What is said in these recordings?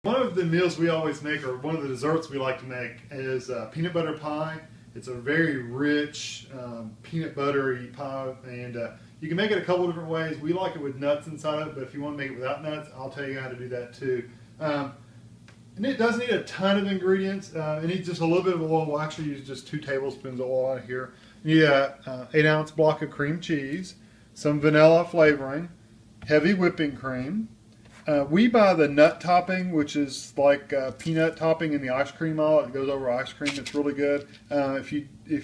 One of the meals we always make, or one of the desserts we like to make, is peanut butter pie. It's a very rich peanut buttery pie, and you can make it a couple different ways. We like it with nuts inside of it, but if you want to make it without nuts, I'll tell you how to do that too. And it doesn't need a ton of ingredients. It needs just a little bit of oil. We'll actually use just 2 tablespoons of oil out here. You need an 8-ounce block of cream cheese, some vanilla flavoring, heavy whipping cream. We buy the nut topping, which is like peanut topping in the ice cream aisle. It goes over ice cream. It's really good. If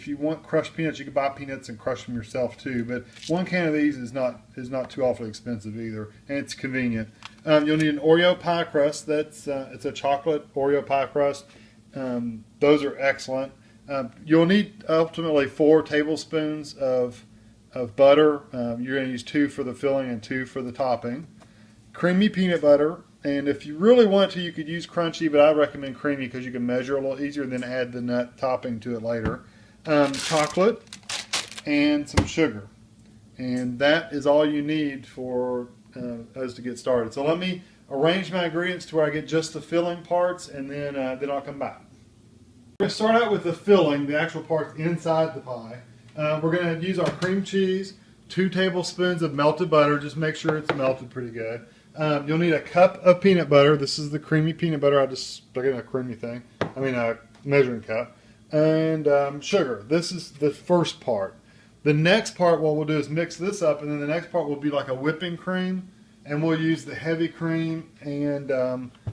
you want crushed peanuts, you can buy peanuts and crush them yourself too. But 1 can of these is not too awfully expensive either, and it's convenient. You'll need an Oreo pie crust. It's a chocolate Oreo pie crust. Those are excellent. You'll need ultimately 4 tablespoons of butter. You're going to use 2 for the filling and 2 for the topping. Creamy peanut butter, and if you really want to, you could use crunchy, but I recommend creamy because you can measure a little easier and then add the nut topping to it later. Chocolate and some sugar, and that is all you need for us to get started. So let me arrange my ingredients to where I get just the filling parts, and then I'll come back. We're going to start out with the filling, the actual parts inside the pie. We're going to use our cream cheese, 2 tablespoons of melted butter. Just make sure it's melted pretty good. You'll need a cup of peanut butter. This is the creamy peanut butter. I just stuck it in a creamy thing. A measuring cup. And sugar. This is the first part. The next part, what we'll do is mix this up, and then the next part will be like a whipping cream, and we'll use the heavy cream and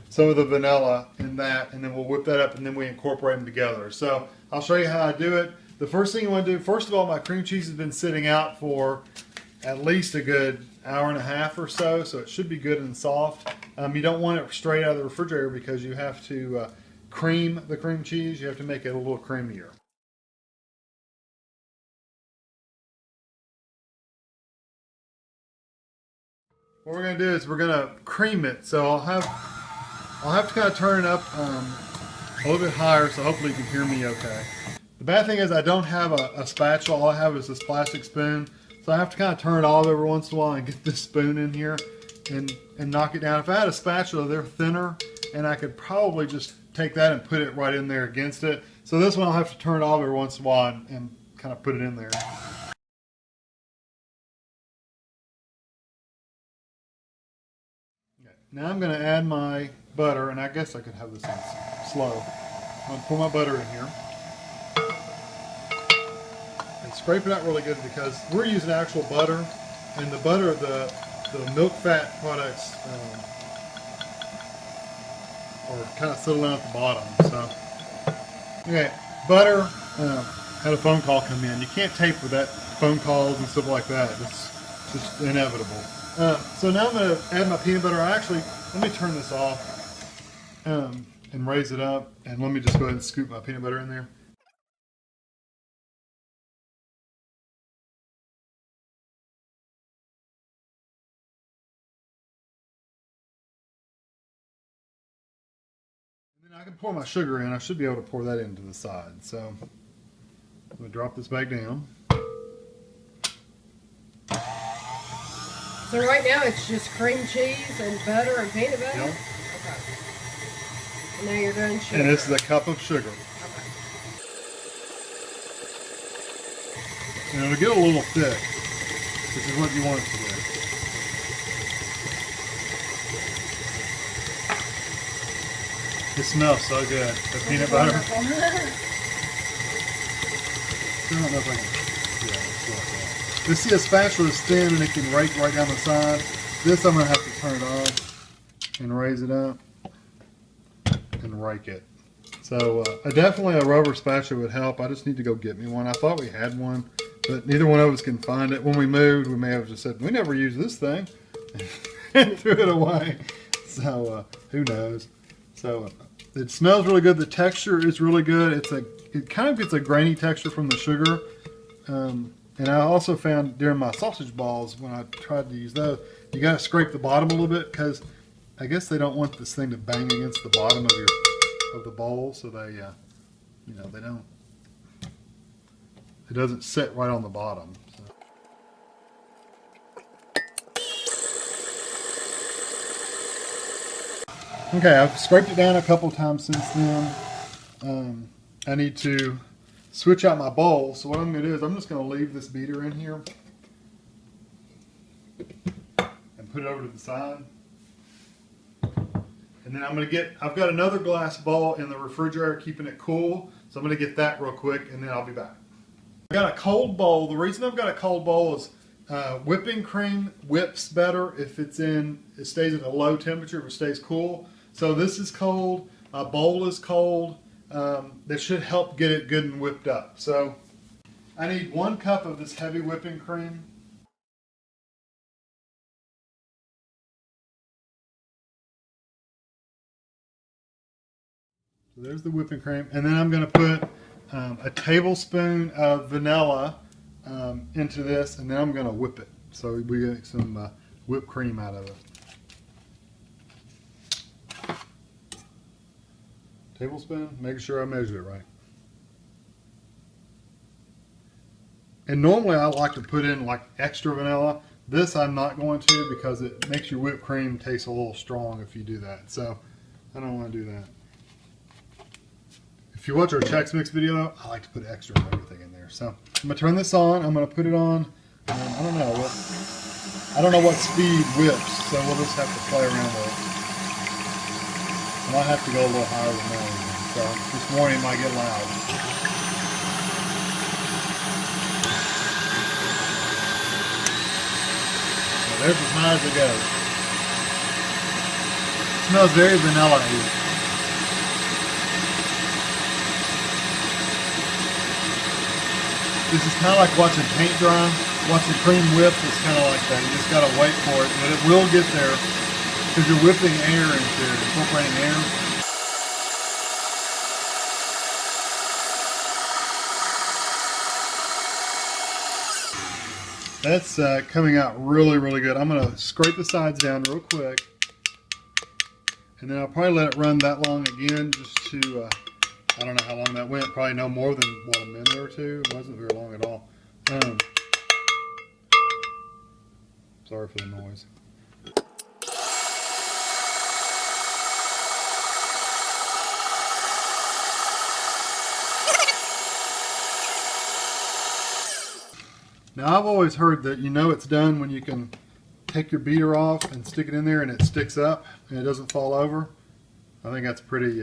some of the vanilla in that, and then we'll whip that up, and then we incorporate them together. So I'll show you how I do it. The first thing you want to do, first of all, my cream cheese has been sitting out for at least a good hour and a half or so, so it should be good and soft. You don't want it straight out of the refrigerator because you have to cream the cream cheese. You have to make it a little creamier. What we're going to do is we're going to cream it. So I'll have to kind of turn it up a little bit higher, so hopefully you can hear me okay. The bad thing is I don't have a spatula. All I have is this plastic spoon. So I have to kind of turn it all every once in a while and get this spoon in here and knock it down. If I had a spatula, they're thinner, and I could probably just take that and put it right in there against it. So this one I'll have to turn it off every once in a while and kind of put it in there. Okay. Now I'm going to add my butter, and I guess I could have this on slow. I'm going to pour my butter in here. And scrape it out really good because we're using actual butter, and the butter, the milk fat products are kind of settling at the bottom. So, okay, butter. Had a phone call come in. You can't tape with that phone calls and stuff like that. It's just inevitable. So now I'm going to add my peanut butter. Let me turn this off and raise it up, and let me just go ahead and scoop my peanut butter in there. And then I can pour my sugar in. I should be able to pour that into the side. So I'm going to drop this back down. So right now it's just cream cheese and butter and peanut butter? Yep. Okay. And now you're doing sugar. And this is a cup of sugar. Okay. And it'll get a little thick. This is what you want it to do. It smells so good. The peanut butter. I don't know if I can. Yeah, it's like that. You see a spatula is thin and it can rake right down the side. This I'm going to have to turn it off and raise it up and rake it. So definitely a rubber spatula would help. I just need to go get me one. I thought we had one, but neither one of us can find it. When we moved, we may have just said, we never used this thing, and threw it away. So who knows? So it smells really good. The texture is really good. It kind of gets a grainy texture from the sugar. And I also found during my sausage balls, when I tried to use those, you got to scrape the bottom a little bit because I guess they don't want this thing to bang against the bottom of the bowl, so they they don't. It doesn't sit right on the bottom. So. Okay, I've scraped it down a couple times since then. I need to switch out my bowl. So what I'm going to do is I'm just going to leave this beater in here and put it over to the side. And then I've got another glass bowl in the refrigerator keeping it cool. So I'm going to get that real quick and then I'll be back. I've got a cold bowl. The reason I've got a cold bowl is whipping cream whips better if it stays at a low temperature, if it stays cool. So this is cold, a bowl is cold. That should help get it good and whipped up. So I need 1 cup of this heavy whipping cream. So there's the whipping cream. And then I'm going to put a tablespoon of vanilla into this, and then I'm going to whip it. So we get some whipped cream out of it. Tablespoon, making sure I measure it right. And normally I like to put in like extra vanilla. This I'm not going to because it makes your whipped cream taste a little strong if you do that. So I don't want to do that. If you watch our Chex Mix video, I like to put extra of everything in there. So I'm going to turn this on. I'm going to put it on. I don't know what speed whips, so we'll just have to play around with it. I might have to go a little higher than that even. So this morning might get loud. So there's as high as it goes. It smells very vanilla-y. This is kind of like watching paint dry. Watching cream whip is kind of like that. You just got to wait for it, but it will get there. Because you're whipping air into it, incorporating air. That's coming out really, really good. I'm going to scrape the sides down real quick. And then I'll probably let it run that long again just to, I don't know how long that went. Probably no more than, what, a minute or two? It wasn't very long at all. Sorry for the noise. Now I've always heard that you know it's done when you can take your beater off and stick it in there and it sticks up and it doesn't fall over. I think that's pretty,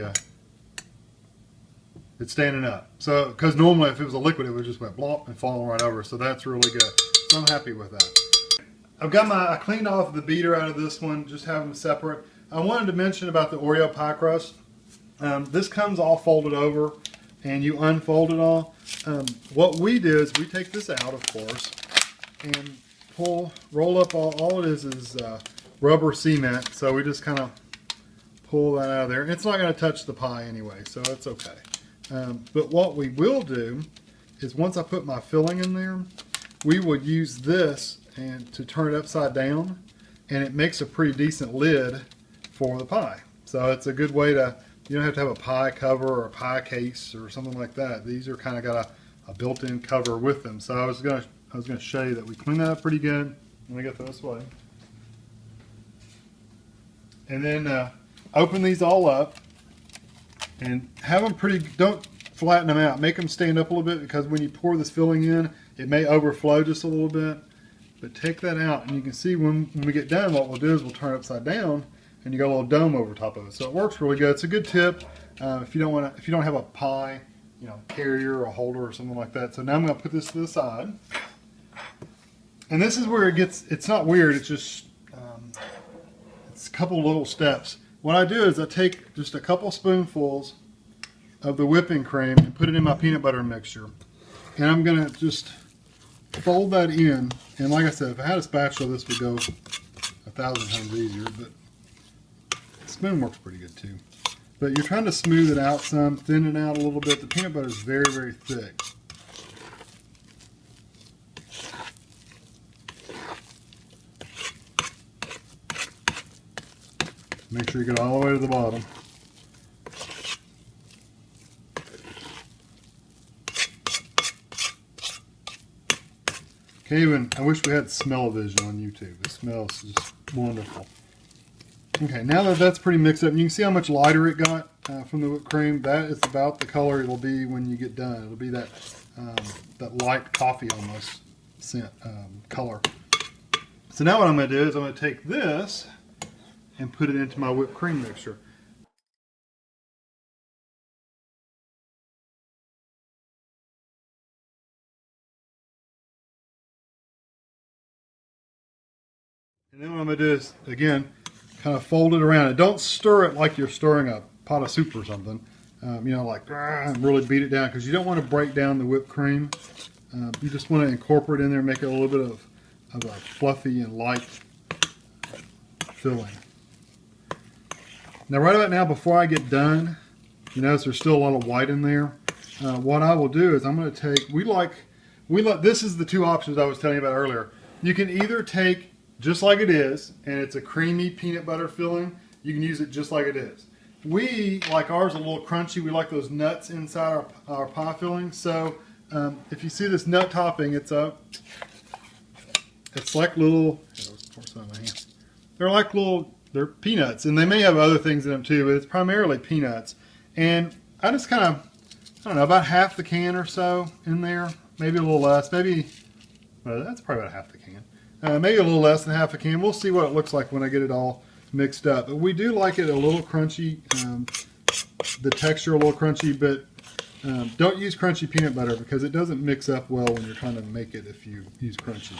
it's standing up. So, because normally if it was a liquid it would just went blop and fall right over. So that's really good. So I'm happy with that. I cleaned off the beater out of this one, just have them separate. I wanted to mention about the Oreo pie crust. This comes all folded over and you unfold it all. What we do is we take this out, of course, and roll up all it is rubber cement. So we just kind of pull that out of there. It's not going to touch the pie anyway, so it's okay. But what we will do is once I put my filling in there, we would use this and to turn it upside down, and it makes a pretty decent lid for the pie. So it's a good way to, you don't have to have a pie cover or a pie case or something like that. These are kind of got a built-in cover with them. So I was gonna show you that we clean that up pretty good. Let me get this way. And then open these all up and have them don't flatten them out. Make them stand up a little bit because when you pour this filling in, it may overflow just a little bit. But take that out and you can see when we get done, what we'll do is we'll turn it upside down and you got a little dome over top of it. So it works really good. It's a good tip if you don't have a pie, carrier or holder or something like that. So now I'm going to put this to the side. And this is where it's not weird, it's just, it's a couple little steps. What I do is I take just a couple spoonfuls of the whipping cream and put it in my peanut butter mixture. And I'm going to just fold that in. And like I said, if I had a spatula, this would go 1,000 times easier, but the spoon works pretty good too. But you're trying to smooth it out some, thin it out a little bit. The peanut butter is very, very thick. Make sure you get all the way to the bottom. I wish we had smell-o-vision on YouTube. It smells just wonderful. Okay, now that that's pretty mixed up, you can see how much lighter it got from the whipped cream. That is about the color it'll be when you get done. It'll be that that light coffee almost scent color. So now what I'm going to do is I'm going to take this and put it into my whipped cream mixture. And then what I'm going to do is, again, kind of fold it around. And don't stir it like you're stirring a pot of soup or something. You know, like really beat it down, because you don't want to break down the whipped cream. You just want to incorporate in there, make it a little bit of a fluffy and light filling. Now right about now, before I get done, you notice there's still a lot of white in there. What I will do is I'm going to take, this is the two options I was telling you about earlier. You can either take just like it is, and it's a creamy peanut butter filling. You can use it just like it is. We like ours a little crunchy. We like those nuts inside our pie filling. So if you see this nut topping, it's like little, they're peanuts, and they may have other things in them too, but it's primarily peanuts. And I just kind of, I don't know, about half the can or so in there, maybe a little less, maybe, well, that's probably about half the can. Maybe a little less than half a can. We'll see what it looks like when I get it all mixed up. But we do like it a little crunchy, the texture a little crunchy, but don't use crunchy peanut butter because it doesn't mix up well when you're trying to make it if you use crunchy.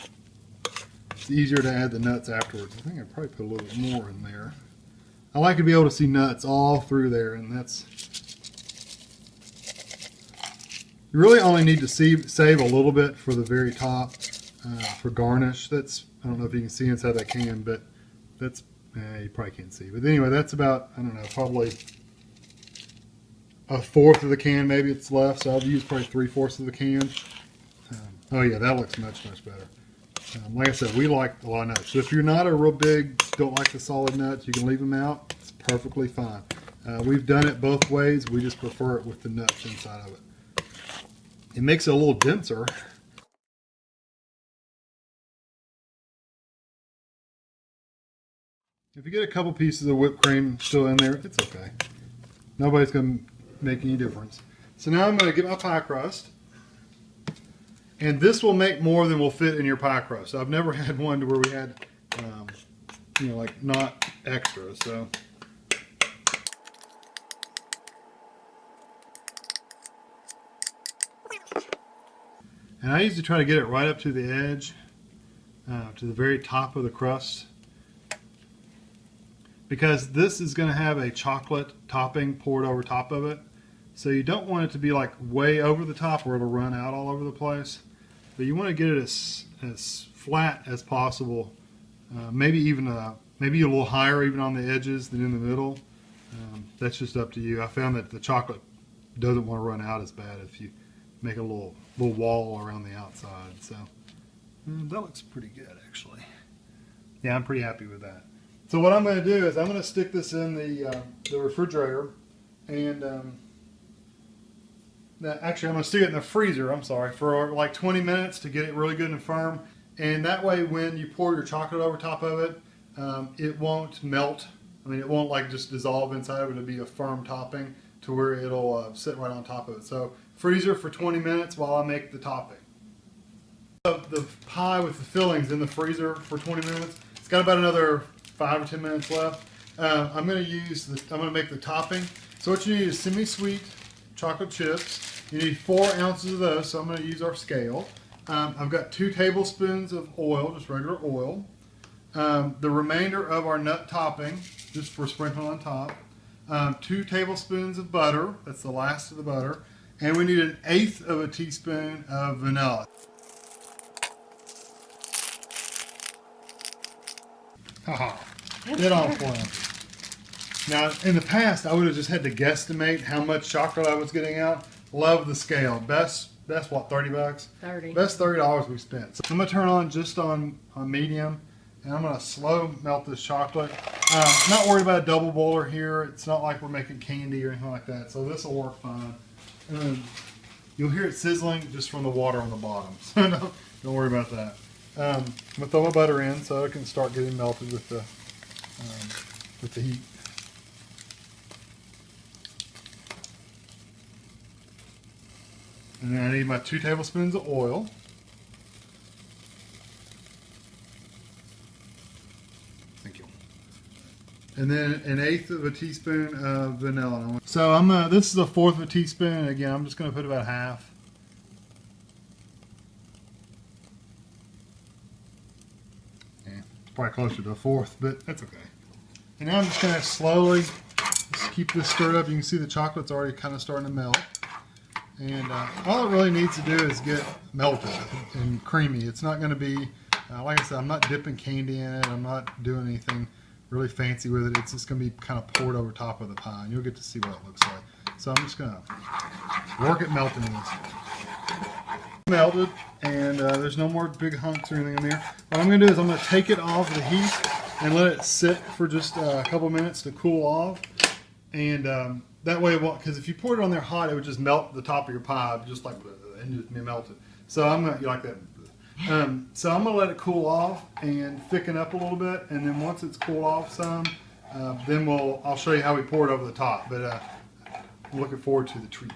It's easier to add the nuts afterwards. I think I'd probably put a little bit more in there. I like to be able to see nuts all through there, and that's... You really only need to save a little bit for the very top. For garnish. That's, I don't know if you can see inside that can, but that's, you probably can't see. But anyway, that's about, I don't know, probably a fourth of the can maybe it's left. So I'll use probably 3/4 of the can. Oh yeah, that looks much, much better. Like I said, we like a lot of nuts. So if you're not a real big, don't like the solid nuts, you can leave them out. It's perfectly fine. We've done it both ways. We just prefer it with the nuts inside of it. It makes it a little denser. If you get a couple pieces of whipped cream still in there, it's okay. Nobody's going to make any difference. So now I'm going to get my pie crust. And this will make more than will fit in your pie crust. I've never had one to where we had, you know, like not extra. So. And I usually try to get it right up to the edge, to the very top of the crust. Because this is going to have a chocolate topping poured over top of it. So you don't want it to be like way over the top where it'll run out all over the place. But you want to get it as flat as possible. Maybe a little higher even on the edges than in the middle. That's just up to you. I found that the chocolate doesn't want to run out as bad if you make a little wall around the outside. So that looks pretty good actually. Yeah, I'm pretty happy with that. So what I'm going to do is I'm going to stick this in the refrigerator, and actually I'm going to stick it in the freezer, I'm sorry, for like 20 minutes to get it really good and firm. And that way when you pour your chocolate over top of it, it won't melt. I mean, it won't like just dissolve inside of it. It'll be a firm topping to where it'll sit right on top of it. So freezer for 20 minutes while I make the topping. The pie with the fillings in the freezer for 20 minutes. It's got about another 5 or 10 minutes left. I'm going to make the topping. So what you need is semi-sweet chocolate chips. You need 4 ounces of those, so I'm going to use our scale. I've got 2 tablespoons of oil, just regular oil. The remainder of our nut topping, just for sprinkling on top. 2 tablespoons of butter, that's the last of the butter. And we need 1/8 of a teaspoon of vanilla. Haha, get on point. Now, in the past, I would have just had to guesstimate how much chocolate I was getting out. Love the scale. Best what, 30 bucks? 30. Best $30 we spent. So I'm going to turn on just on medium, and I'm going to slow melt this chocolate. Not worried about a double boiler here. It's not like we're making candy or anything like that, so this will work fine. You'll hear it sizzling just from the water on the bottom, so don't worry about that. I'm going to throw my butter in so it can start getting melted with the with the heat. And then I need my 2 tablespoons of oil. Thank you. And then 1/8 of a teaspoon of vanilla. So this is 1/4 of a teaspoon. Again, I'm just going to put about half. Yeah, probably closer to 1/4, but that's okay. And now I'm just going to slowly just keep this stirred up. You can see the chocolate's already kind of starting to melt. And all it really needs to do is get melted and creamy. It's not going to be, like I said, I'm not dipping candy in it. I'm not doing anything really fancy with it. It's just going to be kind of poured over top of the pie, and you'll get to see what it looks like. So I'm just going to work at melting this. Melted, and there's no more big hunks or anything in there. What I'm going to do is I'm going to take it off the heat and let it sit for just a couple minutes to cool off. And that way, because if you poured it on there hot, it would just melt the top of your pie, just like and just be melted. So I'm gonna, you like that? So I'm gonna let it cool off and thicken up a little bit, and then once it's cooled off some, then I'll show you how we pour it over the top. But I'm looking forward to the treat.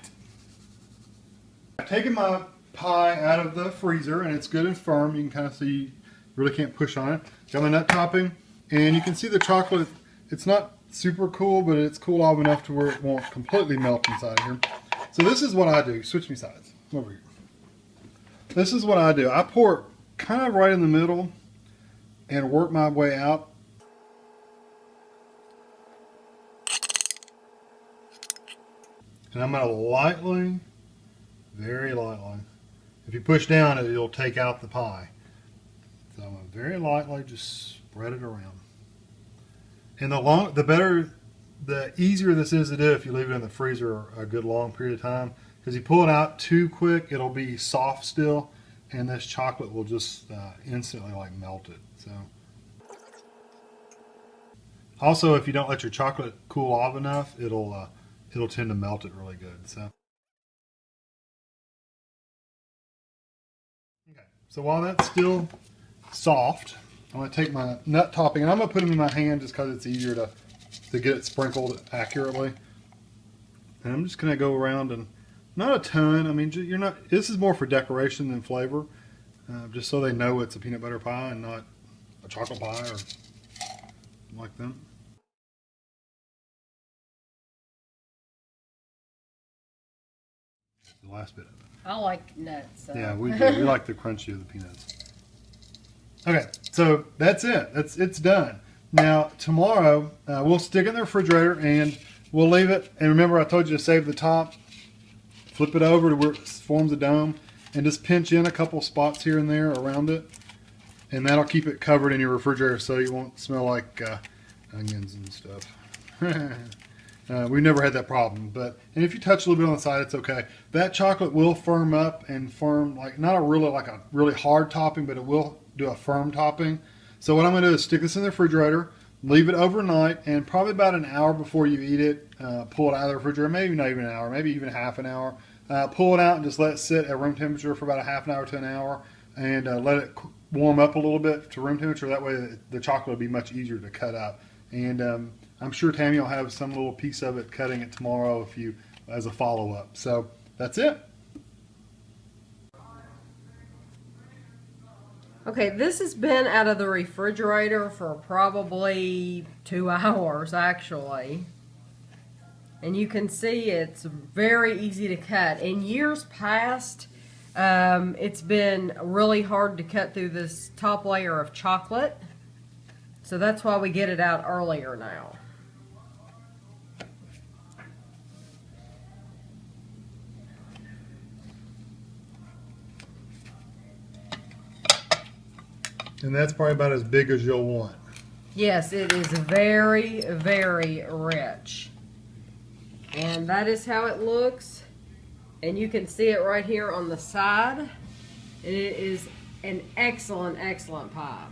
I've taken my pie out of the freezer, and it's good and firm. You can kind of see, you really can't push on it. Got my nut topping, and you can see the chocolate. It's not super cool, but it's cool off enough to where it won't completely melt inside of here. So this is what I do. Switch me sides. Over here. This is what I do. I pour it kind of right in the middle and work my way out. And I'm going to lightly, very lightly. If you push down, it'll take out the pie. So I'm going to very lightly just spread it around. And the easier this is to do if you leave it in the freezer a good long period of time. Because you pull it out too quick, it'll be soft still, and this chocolate will just instantly like melt it. So, also if you don't let your chocolate cool off enough, it'll tend to melt it really good. So, okay. So while that's still soft, I'm going to take my nut topping, and I'm going to put them in my hand just because it's easier to get it sprinkled accurately. And I'm just going to go around, and not a ton. I mean, this is more for decoration than flavor, just so they know it's a peanut butter pie and not a chocolate pie or like them. The last bit of it. I like nuts. So. Yeah, we do. We like the crunchy of the peanuts. Okay, so that's it. It's done. Now tomorrow we'll stick it in the refrigerator and we'll leave it. And remember, I told you to save the top. Flip it over to where it forms a dome, and just pinch in a couple spots here and there around it, and that'll keep it covered in your refrigerator so you won't smell like onions and stuff. We've never had that problem, and if you touch a little bit on the side, it's okay. That chocolate will firm up and form like not a really hard topping, but it will do a firm topping. So what I'm going to do is stick this in the refrigerator, leave it overnight, and probably about an hour before you eat it, pull it out of the refrigerator, maybe not even an hour, maybe even half an hour. Pull it out and just let it sit at room temperature for about a half an hour to an hour, and let it warm up a little bit to room temperature. That way the chocolate will be much easier to cut up. And I'm sure Tammy will have some little piece of it cutting it tomorrow as a follow-up. So that's it. Okay, this has been out of the refrigerator for probably 2 hours actually. And you can see it's very easy to cut. In years past, it's been really hard to cut through this top layer of chocolate. So that's why we get it out earlier now. And that's probably about as big as you'll want. Yes, it is very, very rich. And that is how it looks. And you can see it right here on the side. And it is an excellent, excellent pie.